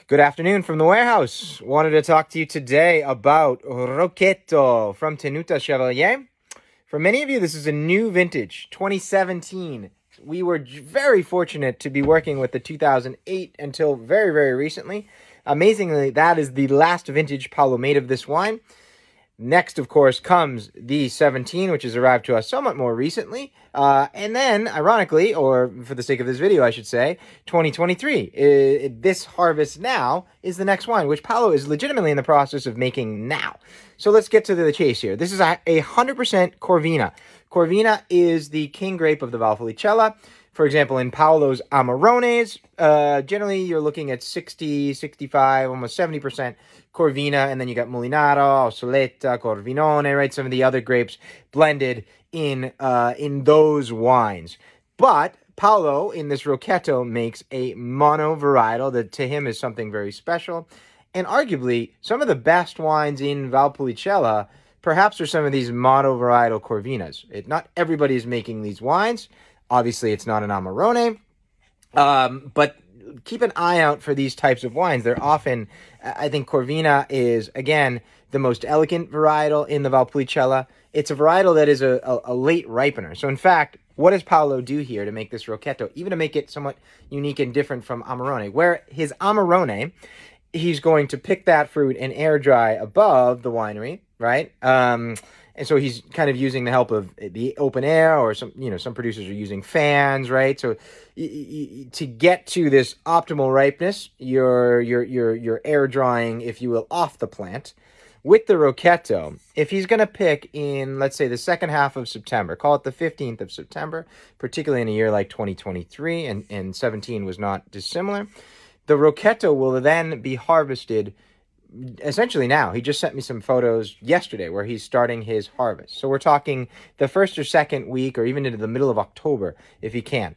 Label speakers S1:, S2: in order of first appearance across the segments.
S1: Good afternoon from the warehouse. Wanted to talk to you today about Rocchetto from Tenuta Chevalier. For many of you, this is a new vintage, 2017. We were very fortunate to be working with the 2008 until very, very recently. Amazingly, that is the last vintage Paolo made of this wine. Next, of course, comes the 17, which has arrived to us somewhat more recently. And then, ironically, or for the sake of this video, I should say, 2023. This harvest now is the next wine, which Paolo is legitimately in the process of making now. So let's get to the chase here. This is a 100% Corvina. Corvina is the king grape of the Valpolicella. For example, in Paolo's Amarones, generally you're looking at 60, 65, almost 70% Corvina, and then you got Molinaro, Soletta, Corvinone, right? Some of the other grapes blended in those wines. But Paolo, in this Rocchetto, makes a mono varietal that to him is something very special. And arguably, some of the best wines in Valpolicella perhaps are some of these mono varietal Corvinas. Not everybody is making these wines. Obviously, it's not an Amarone, but keep an eye out for these types of wines. They're often, I think Corvina is, again, the most elegant varietal in the Valpolicella. It's a varietal that is a late ripener. So, in fact, what does Paolo do here to make this Rocchetto, even to make it somewhat unique and different from Amarone? Where his Amarone, he's going to pick that fruit and air dry above the winery, right? And so he's kind of using the help of the open air, or some producers are using fans, right? So to get to this optimal ripeness, you're air drying, if you will, off the plant. With the Rocchetto, if he's going to pick in, let's say, the second half of September, call it the 15th of September, particularly in a year like 2023, and 17 was not dissimilar, the Rocchetto will then be harvested essentially now. He just sent me some photos yesterday where he's starting his harvest. So we're talking the first or second week, or even into the middle of October, if he can.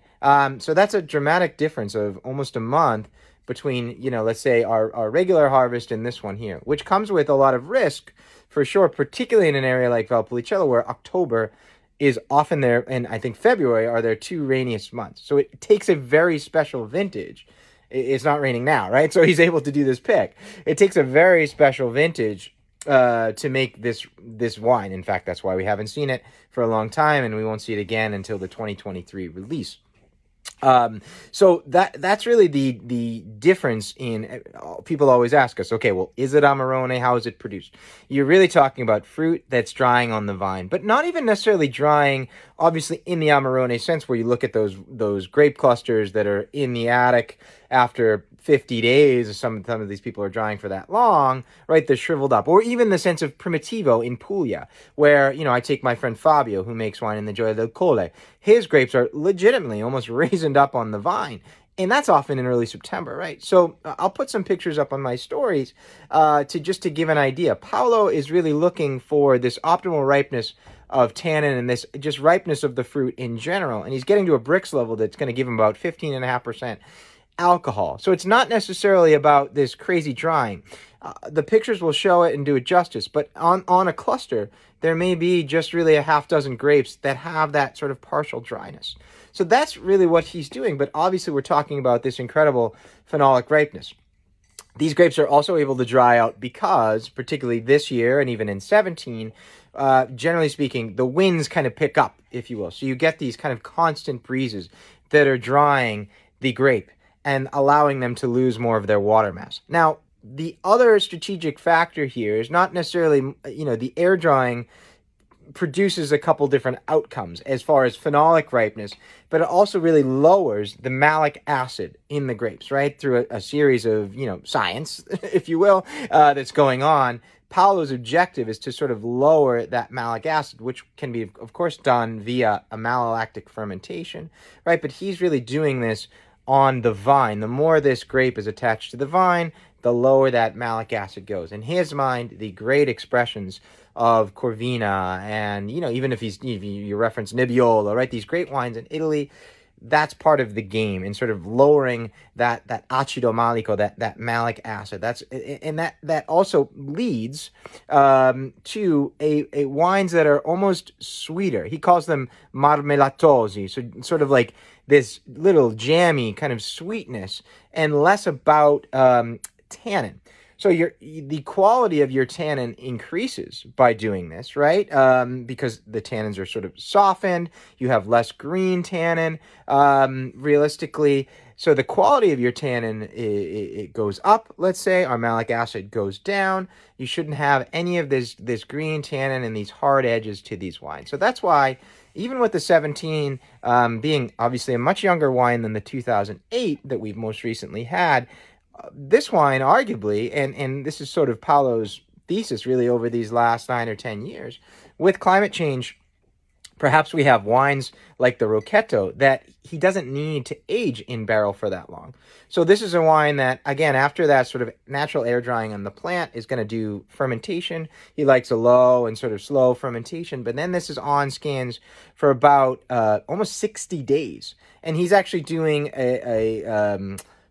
S1: So that's a dramatic difference of almost a month between, let's say our regular harvest and this one here, which comes with a lot of risk for sure, particularly in an area like Valpolicella, where October is often there, and I think February are their two rainiest months. So it takes a very special vintage. It's not raining now, right? So he's able to do this pick. It takes a very special vintage to make this wine. In fact, that's why we haven't seen it for a long time, and we won't see it again until the 2023 release. So that's really the difference in, people always ask us, okay, well, is it Amarone? How is it produced? You're really talking about fruit that's drying on the vine, but not even necessarily drying, obviously, in the Amarone sense, where you look at those grape clusters that are in the attic after 50 days, some of these people are drying for that long, right? They're shriveled up. Or even the sense of Primitivo in Puglia, where, I take my friend Fabio, who makes wine in the Gioia del Colle. His grapes are legitimately almost raisined up on the vine. And that's often in early September, right? So I'll put some pictures up on my stories to give an idea. Paolo is really looking for this optimal ripeness of tannin and this just ripeness of the fruit in general. And he's getting to a Brix level that's going to give him about 15.5% alcohol. So it's not necessarily about this crazy drying. The pictures will show it and do it justice, but on a cluster, there may be just really a half dozen grapes that have that sort of partial dryness. So that's really what he's doing, but obviously we're talking about this incredible phenolic ripeness. These grapes are also able to dry out because, particularly this year and even in 17, generally speaking, the winds kind of pick up, if you will. So you get these kind of constant breezes that are drying the grape and allowing them to lose more of their water mass. Now, the other strategic factor here is not necessarily, the air drying produces a couple different outcomes as far as phenolic ripeness, but it also really lowers the malic acid in the grapes, right? Through a series of, science, if you will, that's going on. Paolo's objective is to sort of lower that malic acid, which can be, of course, done via a malolactic fermentation, right? But he's really doing this on the vine. The more this grape is attached to the vine, the lower that malic acid goes. In his mind, the great expressions of Corvina and, even if you reference Nebbiolo, right? These great wines in Italy, that's part of the game in sort of lowering that acido malico, that malic acid. That also leads to a wines that are almost sweeter. He calls them marmellatosi, so sort of like this little jammy kind of sweetness, and less about tannin. So the quality of your tannin increases by doing this, right? Because the tannins are sort of softened. You have less green tannin, realistically. So the quality of your tannin, it goes up, let's say. Our malic acid goes down. You shouldn't have any of this green tannin and these hard edges to these wines. So that's why, even with the 17 being obviously a much younger wine than the 2008 that we've most recently had, this wine, arguably, and this is sort of Paolo's thesis really over these last 9 or 10 years, with climate change, perhaps we have wines like the Rocchetto that he doesn't need to age in barrel for that long. So this is a wine that, again, after that sort of natural air drying on the plant, is going to do fermentation. He likes a low and sort of slow fermentation, but then this is on skins for about almost 60 days. And he's actually doing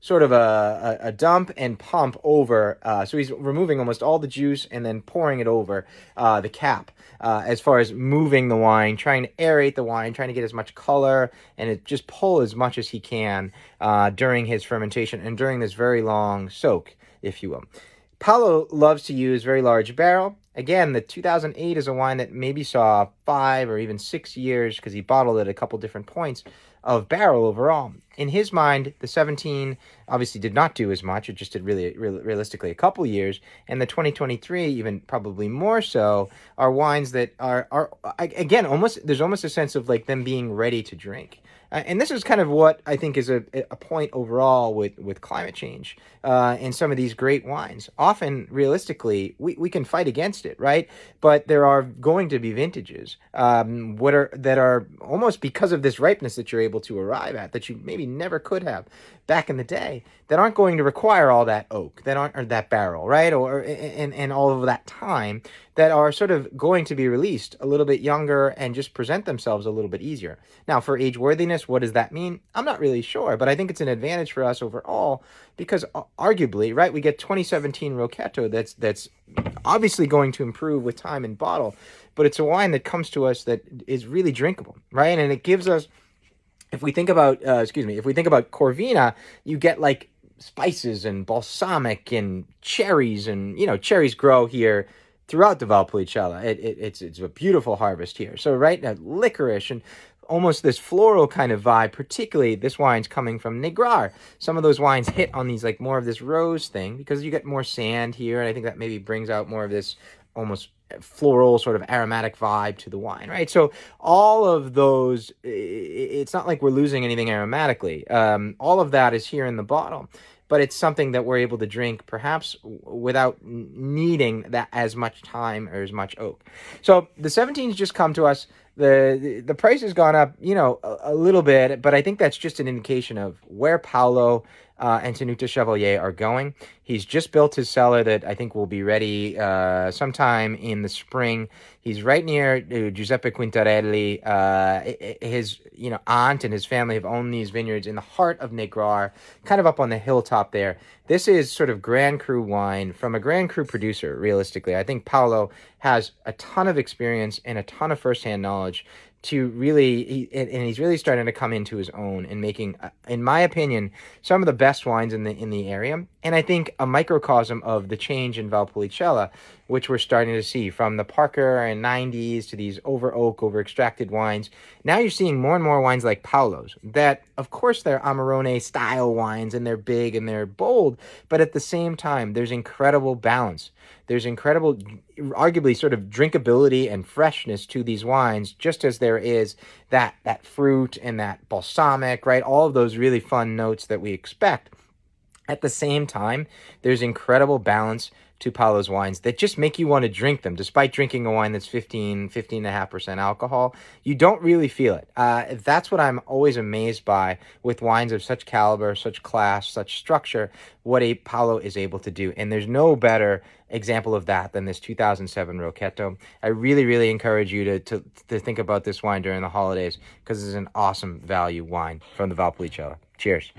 S1: sort of a dump and pump over. So he's removing almost all the juice and then pouring it over the cap. As far as moving the wine, trying to aerate the wine, trying to get as much color and just pull as much as he can during his fermentation and during this very long soak, if you will. Paolo loves to use very large barrel. Again, the 2008 is a wine that maybe saw 5 or even 6 years, because he bottled it at a couple different points, of barrel overall. In his mind, the 17 obviously did not do as much. It just did realistically a couple years. And the 2023, even probably more so, are wines that are again, there's almost a sense of like them being ready to drink. And this is kind of what I think is a point overall with climate change and some of these great wines. Often, realistically, we can fight against it, right? But there are going to be vintages that are almost because of this ripeness that you're able to arrive at, that you maybe never could have back in the day, that aren't going to require all that oak, or that barrel, right? And all of that time, that are sort of going to be released a little bit younger and just present themselves a little bit easier. Now, for age worthiness, what does that mean? I'm not really sure, but I think it's an advantage for us overall, because arguably, right, we get 2017 Rocchetto that's obviously going to improve with time in bottle, but it's a wine that comes to us that is really drinkable, right? And it gives us, if we think about Corvina, you get like spices and balsamic and cherries, and cherries grow here throughout the Valpolicella. It's a beautiful harvest here. So right now, licorice and almost this floral kind of vibe. Particularly, this wine's coming from Negrar. Some of those wines hit on these like more of this rose thing because you get more sand here, and I think that maybe brings out more of this almost floral sort of aromatic vibe to the wine, right? So all of those, it's not like we're losing anything aromatically. All of that is here in the bottle, but it's something that we're able to drink perhaps without needing that as much time or as much oak. So the 17s just come to us. The price has gone up, a little bit, but I think that's just an indication of where Paolo and Tenuta Chevalier are going. He's just built his cellar that I think will be ready sometime in the spring. He's right near Giuseppe Quintarelli. His aunt and his family have owned these vineyards in the heart of Negrar, kind of up on the hilltop there. This is sort of Grand Cru wine from a Grand Cru producer, realistically. I think Paolo has a ton of experience and a ton of firsthand knowledge to really, and he's really starting to come into his own and making, in my opinion, some of the best wines in the area. And I think a microcosm of the change in Valpolicella, which we're starting to see from the Parker and 90s to these over oak, over extracted wines. Now you're seeing more and more wines like Paolo's that, of course, they're Amarone style wines and they're big and they're bold, but at the same time, there's incredible balance. There's incredible, arguably, sort of drinkability and freshness to these wines, just as there is that fruit and that balsamic, right? All of those really fun notes that we expect. At the same time, there's incredible balance to Paolo's wines that just make you want to drink them. Despite drinking a wine that's 15.5% alcohol, you don't really feel it. That's what I'm always amazed by with wines of such caliber, such class, such structure, what a Paolo is able to do. And there's no better example of that than this 2007 Rocchetto. I really, really encourage you to think about this wine during the holidays, because it's an awesome value wine from the Valpolicella. Cheers.